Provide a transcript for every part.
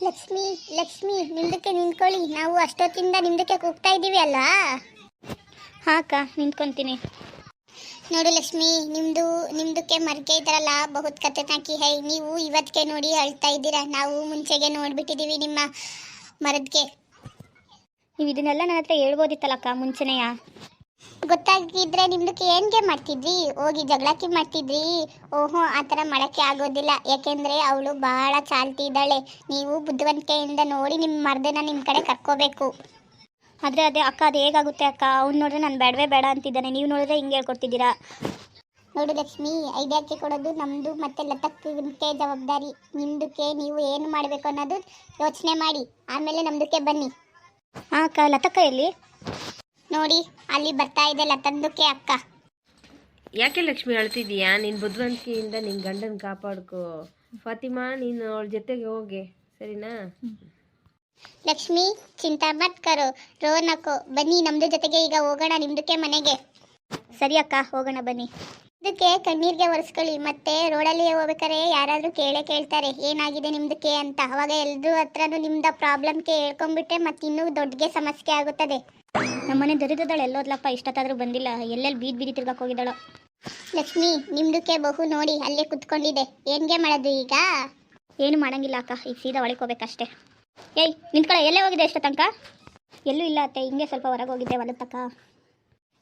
ಲಕ್ಷ್ಮಿ ಲಕ್ಷ್ಮಿ ನಿಮ್ದಕ್ಕೆ ನಿಂತ್ಕೊಳ್ಳಿ, ನಾವು ಅಷ್ಟೊತ್ತಿಂದ ನಿಮ್ದಕ್ಕೆ ಕೂಗ್ತಾ ಇದ್ದೀವಿ ಅಲ್ಲ. ಹಾಂ ಅಕ್ಕ ನಿಂತ್ಕೊತೀನಿ. ನೋಡು ಲಕ್ಷ್ಮಿ, ನಿಮ್ದಕ್ಕೆ ಮರ್ಕೆ ಇದ್ರಲ್ಲ ಬಹುತ್ ಖತರ್ನಾಕಿ ಹೈ. ನೀವು ಇವತ್ತಿಗೆ ನೋಡಿ ಅಳ್ತಾ ಇದ್ದೀರಾ, ನಾವು ಮುಂಚೆಗೆ ನೋಡ್ಬಿಟ್ಟಿದ್ದೀವಿ ನಿಮ್ಮ ಮರದ್ಗೆ. ನೀವು ಇದನ್ನೆಲ್ಲ ನನ್ನ ಹತ್ರ ಹೇಳ್ಬೋದಿತ್ತಲ್ಲಕ್ಕ ಮುಂಚೆನೆಯ. ಗೊತ್ತಾಗಿದ್ರೆ ನಿಮ್ದಕ್ಕೆ ಏನ್ಗೆ ಮಾಡ್ತಿದ್ರಿ, ಹೋಗಿ ಜಗಳಕ್ಕೆ ಮಾಡ್ತಿದ್ರಿ. ಓಹೋ, ಆ ಥರ ಮಾಡೋಕ್ಕೆ ಆಗೋದಿಲ್ಲ, ಯಾಕೆಂದರೆ ಅವಳು ಬಹಳ ಚಾಲ್ತಿ ಇದ್ದಾಳೆ. ನೀವು ಬುದ್ಧಿವಂತಿಕೆಯಿಂದ ನೋಡಿ ನಿಮ್ಮ ಮರ್ದನ ನಿಮ್ಮ ಕಡೆ ಕರ್ಕೋಬೇಕು. ಆದರೆ ಅದೇ ಅಕ್ಕ, ಅದು ಹೇಗಾಗುತ್ತೆ ಅಕ್ಕ? ಅವ್ನು ನೋಡಿದ್ರೆ ನಾನು ಬೇಡವೇ ಬೇಡ ಅಂತಿದ್ದಾನೆ, ನೀವು ನೋಡಿದ್ರೆ ಹಿಂಗೆ ಹೇಳ್ಕೊಡ್ತಿದ್ದೀರಾ. ನೋಡು ಲಕ್ಷ್ಮಿ, ಐಡಿಯಾಕ್ಕೆ ಕೊಡೋದು ನಮ್ಮದು ಮತ್ತು ಲತಕ್ಕೆ ಜವಾಬ್ದಾರಿ. ನಿಮ್ದಕ್ಕೆ ನೀವು ಏನು ಮಾಡಬೇಕು ಅನ್ನೋದು ಯೋಚನೆ ಮಾಡಿ, ಆಮೇಲೆ ನಮ್ದಕ್ಕೆ ಬನ್ನಿ. ಹಾಂ ಅಕ್ಕ, ಲತಕ್ಕ ಎಲ್ಲಿ? ನೋಡಿ ಅಲ್ಲಿ ಬರ್ತಾ ಇದೆ ಲತಂದಕ್ಕೆ ಅಕ್ಕ. ಯಾಕೆ ಲಕ್ಷ್ಮಿ ಅಳ್ತಿದ್ದೀಯಾ? ನಿನ್ನ ಬುದ್ಧಿವಂತಿಕೆಯಿಂದ ನಿನ್ನ ಗಂಡನ ಕಾಪಾಡ್ಕೋ. ಫಾತಿಮಾ, ನೀನು ಅವಳ ಜೊತೆಗೆ ಹೋಗಿ, ಸರಿನಾ? ಲಕ್ಷ್ಮಿ ಚಿಂತಾ ಮತ್ ಕರೋ, ರೋನಕೋ. ಬನ್ನಿ ನಮ್ದು ಜೊತೆಗೆ ಈಗ ಹೋಗೋಣ ನಿಮ್ದಕ್ಕೆ ಮನೆಗೆ. ಸರಿ ಅಕ್ಕ, ಹೋಗೋಣ ಬನ್ನಿ. ಇದಕ್ಕೆ ಕಣ್ಣೀರಿಗೆ ಒರೆಸ್ಕೊಳ್ಳಿ. ಮತ್ತೆ ರೋಡಲ್ಲಿ ಹೋಗ್ಬೇಕಾರೆ ಯಾರಾದರೂ ಕೇಳ್ತಾರೆ ಏನಾಗಿದೆ ನಿಮ್ದಕ್ಕೆ ಅಂತ. ಅವಾಗ ಎಲ್ರೂ ಹತ್ರನೂ ನಿಮ್ದು ಪ್ರಾಬ್ಲಮ್ಗೆ ಹೇಳ್ಕೊಂಡ್ಬಿಟ್ರೆ ಮತ್ತೆ ಇನ್ನೂ ದೊಡ್ಡಗೆ ಸಮಸ್ಯೆ ಆಗುತ್ತದೆ. ನಮ್ಮನೆ ದರಿದ್ರದಳು ಎಲ್ಲೋದ್ಲಪ್ಪ, ಇಷ್ಟೊತ್ತಾದರೂ ಬಂದಿಲ್ಲ. ಎಲ್ಲೆಲ್ಲಿ ಬೀದಿ ತಿರ್ಗಕ್ಕೆ ಹೋಗಿದ್ದಾಳೋ. ಲಕ್ಷ್ಮಿ ನಿಮ್ದಕ್ಕೆ ಬಹು ನೋಡಿ ಅಲ್ಲೇ ಕುತ್ಕೊಂಡಿದೆ, ಏನ್ಗೆ ಮಾಡೋದು ಈಗ? ಏನು ಮಾಡಂಗಿಲ್ಲ ಅಕ್ಕ, ಈಗ ಸೀದಾ ಒಳಗೆ ಹೋಗ್ಬೇಕಷ್ಟೇ. ಏಯ್ ನಿಂತ್ಕೊಳ್ಳ, ಎಲ್ಲೇ ಹೋಗಿದೆ ಇಷ್ಟ ತನಕ? ಎಲ್ಲೂ ಇಲ್ಲ ಅತ್ತೆ, ಹಿಂಗೆ ಸ್ವಲ್ಪ ಹೊರಗೆ ಹೋಗಿದ್ದೆ ಹೊಲದ ತಕ್ಕ.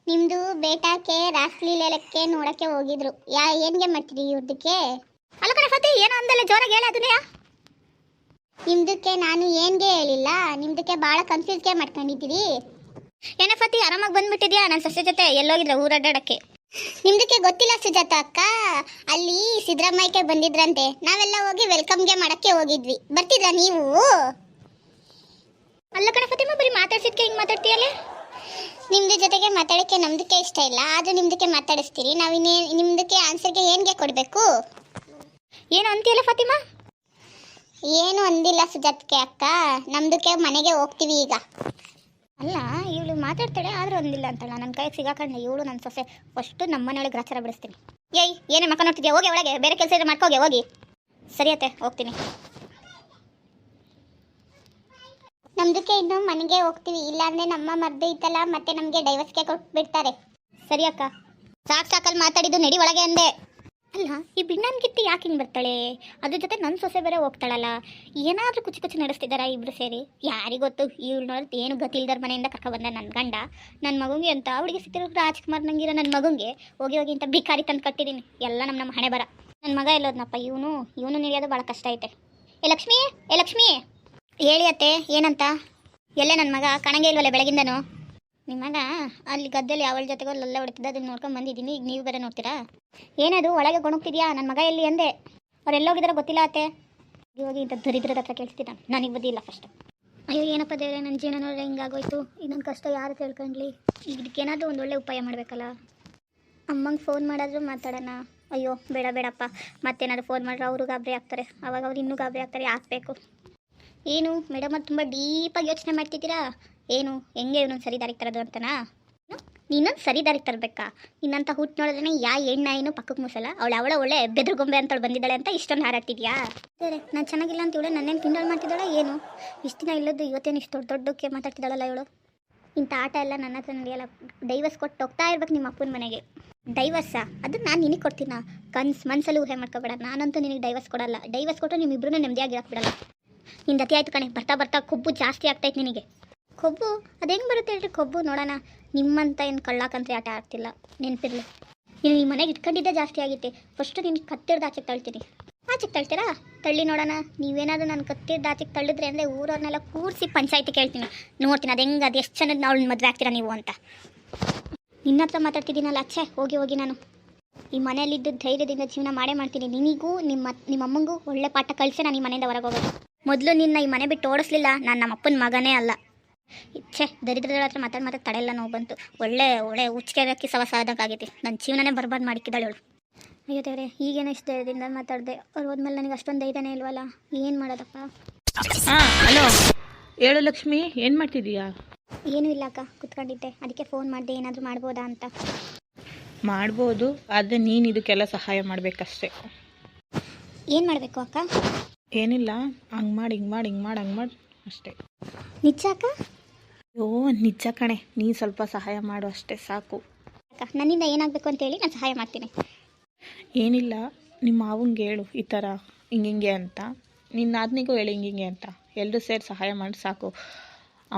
ನಿಮ್ದು ಬೇಟಾಕ್ಕೆ ರಾಸ್ಲೀಲಕ್ಕೆ ನೋಡಕ್ಕೆ ಹೋಗಿದ್ರು. ಏನ್ಗೆ ಮಾಡ್ತೀರಿ ಇವ್ರದಕ್ಕೆ? ಅಲ್ಲ ಕಡೆ ಫತಿ, ಏನೋ ಅಂದಲ್ಲ ಜೋರಾಗಿ ಹೇಳ ಅದನ್ನೇ. ನಿಮ್ದಕ್ಕೆ ನಾನು ಏನ್ಗೆ ಹೇಳಿಲ್ಲ, ನಿಮ್ದಕ್ಕೆ ಭಾಳ ಕನ್ಫ್ಯೂಸ್ಗೆ ಮಾಡ್ಕೊಂಡಿದ್ದೀರಿ. ಏನೇ ಫತಿ, ಆರಾಮಾಗಿ ಬಂದ್ಬಿಟ್ಟಿದ್ಯಾ ನನ್ನ ಸೊಸೆ ಜೊತೆ? ಎಲ್ಲೋಗಿದ್ರೆ ಊರಡ್ಡಾಡಕ್ಕೆ? ನಿಮ್ದಕ್ಕೆ ಗೊತ್ತಿಲ್ಲ ಸುಜಾತ ಅಕ್ಕ, ಅಲ್ಲಿ ಸಿದ್ದರಾಮಯ್ಯಕ್ಕೆ ಬಂದಿದ್ರಂತೆ. ನಾವೆಲ್ಲ ಹೋಗಿ ವೆಲ್ಕಮ್ಗೆ ಮಾಡಕ್ಕೆ ಹೋಗಿದ್ವಿ. ಬರ್ತಿದ್ರಾ ನೀವು? ಅಲ್ಲ ಕಣೆ ಫತಿಮಾ, ಬರೀ ಮಾತಾಡ್ಸಿದ್ಕೆ ಹಿಂಗೆ ಮಾತಾಡ್ತೀಯಲ್ಲ? ನಿಮ್ದು ಜೊತೆಗೆ ಮಾತಾಡೋಕ್ಕೆ ನಮ್ದಕ್ಕೆ ಇಷ್ಟ ಇಲ್ಲ, ಆದರೂ ನಿಮ್ದಕ್ಕೆ ಮಾತಾಡಿಸ್ತೀರಿ. ನಾವಿನ್ನೇ ನಿಮ್ದಕ್ಕೆ ಆನ್ಸರ್ಗೆ ಏನ್ಗೆ ಕೊಡಬೇಕು? ಏನು ಅಂತೀಯಲ್ಲ ಫತಿಮಾ? ಏನು ಅಂದಿಲ್ಲ ಸುಜಾತ್ಗೆ ಅಕ್ಕ, ನಮ್ದಕ್ಕೆ ಮನೆಗೆ ಹೋಗ್ತೀವಿ ಈಗ. ಅಲ್ಲ, ಇವಳು ಮಾತಾಡ್ತಾಳೆ ಆದರೂ ಅಂದಿಲ್ಲ ಅಂತಲ್ಲ. ನನ್ನ ಕೈಗೆ ಸಿಗಾಕಂಡು ಇವಳು ನನ್ನ ಸೊಸೆ ಫಸ್ಟು ನಮ್ಮ ಮನೆಯೊಳಗೆ ಗ್ರಾಚಾರ ಬಿಡಿಸ್ತೀನಿ. ಏಯ್ ಏನೇ ಮಕ್ಕ ನೋಡ್ತಿದ್ಯಾ? ಹೋಗಿ ಒಳಗೆ, ಬೇರೆ ಕೆಲಸ ಇದ್ರೆ ಮಾಡ್ಕೋಗೆ ಹೋಗಿ. ಸರಿ ಅತ್ತೆ, ಹೋಗ್ತೀನಿ. ನಮ್ದಕ್ಕೆ ಇನ್ನು ಮನೆಗೆ ಹೋಗ್ತೀವಿ, ಇಲ್ಲಾಂದ್ರೆ ನಮ್ಮ ಮರ್ದು ಇತ್ತಲ್ಲ ಮತ್ತೆ ನಮಗೆ ಡೈವರ್ಸ್ಗೆ ಕೊಟ್ಬಿಡ್ತಾರೆ. ಸರಿ ಅಕ್ಕ, ಸಾಕಲ್ಲಿ ಮಾತಾಡಿದ್ದು, ನಡಿ ಒಳಗೆ ಅಂದೆ. ಅಲ್ಲ, ಈ ಬಿಣ್ಣನ್ ಕಿತ್ತಿ ಯಾಕೆ ಹಿಂಗೆ ಬರ್ತಾಳೆ? ಅದ್ರ ಜೊತೆ ನನ್ನ ಸೊಸೆ ಬೇರೆ ಹೋಗ್ತಾಳಲ್ಲ. ಏನಾದರೂ ಕುಚ್ಚು ನಡೆಸ್ತಿದ್ದಾರಾ ಇಬ್ರು ಸೇರಿ? ಯಾರಿಗೊತ್ತು? ಇವಳು ನೋಡಿದ್ರೆ ಏನು ಗತಿ ಇಲ್ದಾರ ಮನೆಯಿಂದ ಕರ್ಕೊಬಂದ ನನ್ನ ಗಂಡ. ನನ್ನ ಮಗುಂಗೆ ಅಂತ ಅವಳಿಗೆ ಸಿಕ್ತಿರೋ ರಾಜ್ಕುಮಾರ್ ನಂಗಿರೋ ನನ್ನ ಮಗುಂಗೆ ಹೋಗಿ ಅಂತ ಭಿಕಾರಿ ತಂದು ಕಟ್ಟಿದ್ದೀನಿ. ಎಲ್ಲ ನಮ್ಮ ಹಣೆ ಬರ. ನನ್ನ ಮಗ ಎಲ್ಲೋದ್ನಪ್ಪ? ಇವನು ನಡೆಯೋದು ಭಾಳ ಕಷ್ಟ ಐತೆ. ಏ ಲಕ್ಷ್ಮಿ ಹೇಳಿ ಅತ್ತೆ, ಏನಂತ? ಎಲ್ಲೇ ನನ್ನ ಮಗ? ಕಾಣಂಗೆ ಇಲ್ವಲ್ಲ ಬೆಳಗಿಂದನು. ನಿಮ್ಮ ಮಗ ಅಲ್ಲಿ ಗದ್ದೆಯಲ್ಲಿ ಅವಳ ಜೊತೆಗೆ ಲಲ್ಲ ಹೊಡಿತಿದ್ದ, ಅದನ್ನ ನೋಡ್ಕೊಂಡು ಬಂದಿದ್ದೀನಿ. ಈಗ ನೀವು ಬೇರೆ ನೋಡ್ತೀರಾ? ಏನದು ಒಳಗೆ ಗೊಣಗ್ತಿದ್ಯಾ? ನನ್ನ ಮಗ ಎಲ್ಲಿ ಅಂದೆ. ಅವ್ರು ಎಲ್ಲೋಗಿದಾರೋ ಗೊತ್ತಿಲ್ಲ ಅತ್ತೆ. ಇವಾಗ ಇಂಥ ದರಿದ್ರದ ಹತ್ರ ಕೇಳ್ತೀನಿ, ನನಗೆ ಬುದ್ಧಿ ಇಲ್ಲ ಫಸ್ಟ್. ಅಯ್ಯೋ ಏನಪ್ಪ ದೇವ್ರೆ, ನನ್ನ ಜೀವನ ನೋಡ್ರೆ ಹಿಂಗಾಗೋಯ್ತು. ಇನ್ನೊಂದು ಕಷ್ಟ ಯಾರು ತಿಳ್ಕೊಂಡ್ಲಿ? ಇದಕ್ಕೇನಾದರೂ ಒಂದು ಒಳ್ಳೆ ಉಪಾಯ ಮಾಡಬೇಕಲ್ಲ. ಅಮ್ಮಂಗೆ ಫೋನ್ ಮಾಡಿದ್ರು ಮಾತಾಡೋಣ. ಅಯ್ಯೋ ಬೇಡಪ್ಪ, ಮತ್ತೇನಾದ್ರು ಫೋನ್ ಮಾಡಿದ್ರೆ ಅವರು ಗಾಬರಿ ಆಗ್ತಾರೆ. ಅವಾಗ ಅವ್ರು ಇನ್ನೂ ಗಾಬರಿ ಆಗ್ತಾರೆ. ಹಾಕ್ಬೇಕು. ಏನು ಮೇಡಮ್ ಅದು ತುಂಬ ಡೀಪಾಗಿ ಯೋಚನೆ ಮಾಡ್ತಿದ್ದೀರಾ? ಏನು ಹೆಂಗೆ ಇವನೊಂದು ಸರಿ ದಾರಿಗೆ ತರೋದು ಅಂತನಾ? ನೀನೊಂದು ಸರಿ ದಾರಿಗೆ ತರಬೇಕಾ? ಇನ್ನಂತ ಹುಟ್ಟು ನೋಡಿದ್ರೆ ಏನು ಪಕ್ಕಕ್ಕೆ ಮುಸಲ್ಲ. ಅವಳ ಒಳ್ಳೆ ಬೆದ್ರುಗೊಂಬೆ ಅಂತವಳು ಬಂದಿದ್ದಾಳೆ ಅಂತ ಇಷ್ಟೊಂದು ಹಾರಾಡ್ತಿದ್ಯಾ? ಸರಿ, ನಾನು ಚೆನ್ನಾಗಿಲ್ಲ ಅಂತ ಇವಳು ನನ್ನೇನು ಕಿಂಡಲ್ ಮಾಡ್ತಿದ್ದಾಳ ಏನು? ಇಷ್ಟು ದಿನ ಇಲ್ಲದ್ದು ಇವತ್ತೇನು ಇಷ್ಟು ದೊಡ್ಡಕ್ಕೆ ಮಾತಾಡ್ತಿದ್ದಾಳಲ್ಲ ಇವಳು. ಇಂಥ ಆಟ ಎಲ್ಲ ನನ್ನ ಹತ್ರ ನಡೆಯಲ್ಲ. ಡೈವರ್ಸ್ ಕೊಟ್ಟು ಹೋಗ್ತಾ ಇರ್ಬೇಕು ನಿಮ್ಮ ಅಪ್ಪನ ಮನೆಗೆ. ಡೈವರ್ಸಾ? ಅದು ನಾನು ನಿನಗೆ ಕೊಡ್ತೀನ? ಮನ್ಸಲ್ಲಿ ಊಹೆ ಮಾಡ್ಕೊಬೇಡ. ನಾನಂತೂ ನಿನಗೆ ಡೈವರ್ಸ್ ಕೊಡಲ್ಲ. ಡೈವರ್ಸ್ ಕೊಟ್ಟರೆ ನಿಮ್ಮಿಬ್ರೂ ನೆಮ್ಮದಿಯಾಗಿರಕ್ಕೆ ಬಿಡಲ್ಲ. ನಿಂದು ಅತಿ ಆಯ್ತು ಕಣೆ. ಬರ್ತಾ ಕೊಬ್ಬು ಜಾಸ್ತಿ ಆಗ್ತೈತೆ ನಿನಗೆ. ಕೊಬ್ಬು ಅದು ಹೆಂಗೆ ಬರುತ್ತೆ ಹೇಳ್ರಿ? ಕೊಬ್ಬು ನೋಡೋಣ. ನಿಮ್ಮಂತ ಏನು ಕಳ್ಳಾಕಂತ್ರೆ ಆಟ ಆಡ್ತಿಲ್ಲ, ನೆನಪಿರಲಿ. ನೀನು ಈ ಮನೆಗೆ ಇಟ್ಕೊಂಡಿದ್ದೇ ಜಾಸ್ತಿ ಆಗಿತ್ತೆ. ಫಸ್ಟು ನಿನಗೆ ಕತ್ತಿರ್ದು ಆಚೆಗೆ ತಳ್ತೀನಿ. ಆಚೆಗೆ ತಳ್ತೀರಾ? ತಳ್ಳಿ ನೋಡೋಣ. ನೀವೇನಾದರೂ ನಾನು ಕತ್ತಿರ್ದು ಆಚೆಗೆ ತಳ್ಳಿದ್ರೆ ಅಂದರೆ ಊರವ್ರನ್ನೆಲ್ಲ ಕೂರಿಸಿ ಪಂಚಾಯಿತಿ ಕೇಳ್ತೀನಿ. ನೋಡ್ತೀನಿ ಅದು ಎಷ್ಟು ಚೆನ್ನಾಗಿ ನಾವು ಮದುವೆ ಆಗ್ತೀರಾ ನೀವು ಅಂತ. ನಿನ್ನ ಹತ್ರ ಮಾತಾಡ್ತಿದ್ದೀನಲ್ಲ, ಅಚ್ಚೆ ಹೋಗಿ ನಾನು ಈ ಮನೆಯಲ್ಲಿದ್ದು ಧೈರ್ಯದಿಂದ ಜೀವನ ಮಾಡ್ತೀನಿ. ನಿನಗೂ ನಿಮ್ಮ ಅಮ್ಮಂಗೂ ಒಳ್ಳೆ ಪಾಠ ಕಳಿಸಿ ನಾನು ಈ ಮನೆಯಿಂದ ಹೊರಗೆ ಹೋಗೋದು. ಮೊದಲು ನಿನ್ನ ಈ ಮನೆ ಬಿಟ್ಟು ಓಡಿಸ್ಲಿಲ್ಲ, ನಾನು ನಮ್ಮ ಅಪ್ಪನ ಮಗನೇ ಅಲ್ಲ. ಛೇ, ದರಿದ್ರಗಳ ಹತ್ರ ಮಾತಾಡಿ ತಡೆಯಲ್ಲ ನೋವು ಬಂತು. ಒಳ್ಳೆ ಉಚ್ಕೆರಕ್ಕಿ ಸವಾಸ ಆದಂಗಾಗೈತಿ. ನನ್ನ ಜೀವನನೇ ಬರ್ಬಾದ್ ಮಾಡಿಕ್ಕಿದ್ದಾಳೆ ಅವಳು. ಅಯ್ಯೋ ದೇವ್ರೆ, ಈಗೇನೋ ಇಷ್ಟು ಧೈರ್ಯದಿಂದ ಮಾತಾಡಿದೆ. ಅವ್ರು ಹೋದ್ಮೇಲೆ ನನಗೆ ಅಷ್ಟೊಂದು ಧೈರ್ಯನೇ ಇಲ್ವಲ್ಲ. ಏನು ಮಾಡೋದಪ್ಪ? ಹಲೋ ಹೇಳು ಲಕ್ಷ್ಮಿ, ಏನು ಮಾಡ್ತಿದ್ದೀಯಾ? ಏನೂ ಇಲ್ಲ ಅಕ್ಕ, ಕುತ್ಕೊಂಡಿದ್ದೆ. ಅದಕ್ಕೆ ಫೋನ್ ಮಾಡಿದೆ, ಏನಾದರೂ ಮಾಡ್ಬೋದಾ ಅಂತ. ಮಾಡ್ಬೋದು, ಆದರೆ ನೀನು ಇದಕ್ಕೆಲ್ಲ ಸಹಾಯ ಮಾಡಬೇಕಷ್ಟೇ. ಏನು ಮಾಡಬೇಕು ಅಕ್ಕ? ಏನಿಲ್ಲ, ಹಂಗೆ ಮಾಡಿ ಹಿಂಗೆ ಮಾಡಿ ಹಿಂಗೆ ಮಾಡಿ ಹಂಗೆ ಮಾಡಿ ಅಷ್ಟೇ. ನಿಜ ಅಕ್ಕ? ಓ ನಿಜ ಕಣೆ, ನೀ ಸ್ವಲ್ಪ ಸಹಾಯ ಮಾಡು ಅಷ್ಟೇ ಸಾಕು. ಅಕ್ಕ ನನ್ನಿಂದ ಏನಾಗಬೇಕು ಅಂತೇಳಿ ನಾನು ಸಹಾಯ ಮಾಡ್ತೀನಿ. ಏನಿಲ್ಲ, ನಿಮ್ಮ ಮಾವಂಗೆ ಹೇಳು ಈ ಥರ ಹಿಂಗೆ ಅಂತ, ನಿನ್ನ ನಾದ್ನಿಗೂ ಹೇಳು ಹಿಂಗೆ ಅಂತ, ಎಲ್ಲರೂ ಸೇರಿ ಸಹಾಯ ಮಾಡಿ ಸಾಕು.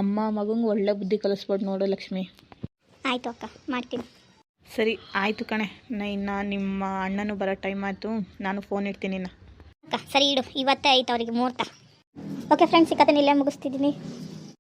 ಅಮ್ಮ ಮಗಂಗೆ ಒಳ್ಳೆ ಬುದ್ಧಿ ಕಲಿಸ್ಬೋದು ನೋಡು ಲಕ್ಷ್ಮಿ. ಆಯಿತು ಅಕ್ಕ, ಮಾಡ್ತೀನಿ. ಸರಿ ಆಯಿತು ಕಣೆ, ಇನ್ನು ನಿಮ್ಮ ಅಣ್ಣನೂ ಬರೋ ಟೈಮ್ ಆಯಿತು, ನಾನು ಫೋನ್ ಇಡ್ತೀನಿ ಇನ್ನು. ಅಕ್ಕ ಸರಿ ಇಡು, ಇವತ್ತೇ ಆಯ್ತು ಅವರಿಗೆ ಮುಹೂರ್ತ. ಓಕೆ ಫ್ರೆಂಡ್ಸ್, ಈ ಕಥೆ ಇಲ್ಲೇ ಮುಗಿಸ್ತಿದ್ದೀನಿ.